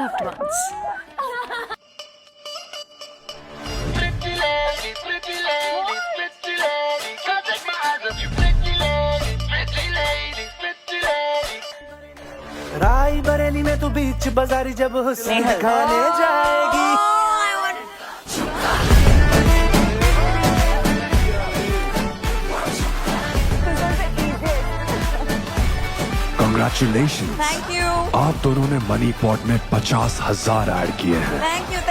loved ones. Pretty lady, pretty lady, pretty lady, come take my eyes off you. Pretty lady, pretty lady, pretty lady. राई बरेली में तू बीच बाजारी जब हुस्न दिखाने जाएगी Congratulations! Thank you. आप दोनों ने मनी पॉट में 50,000 ऐड किए हैं। Thank you.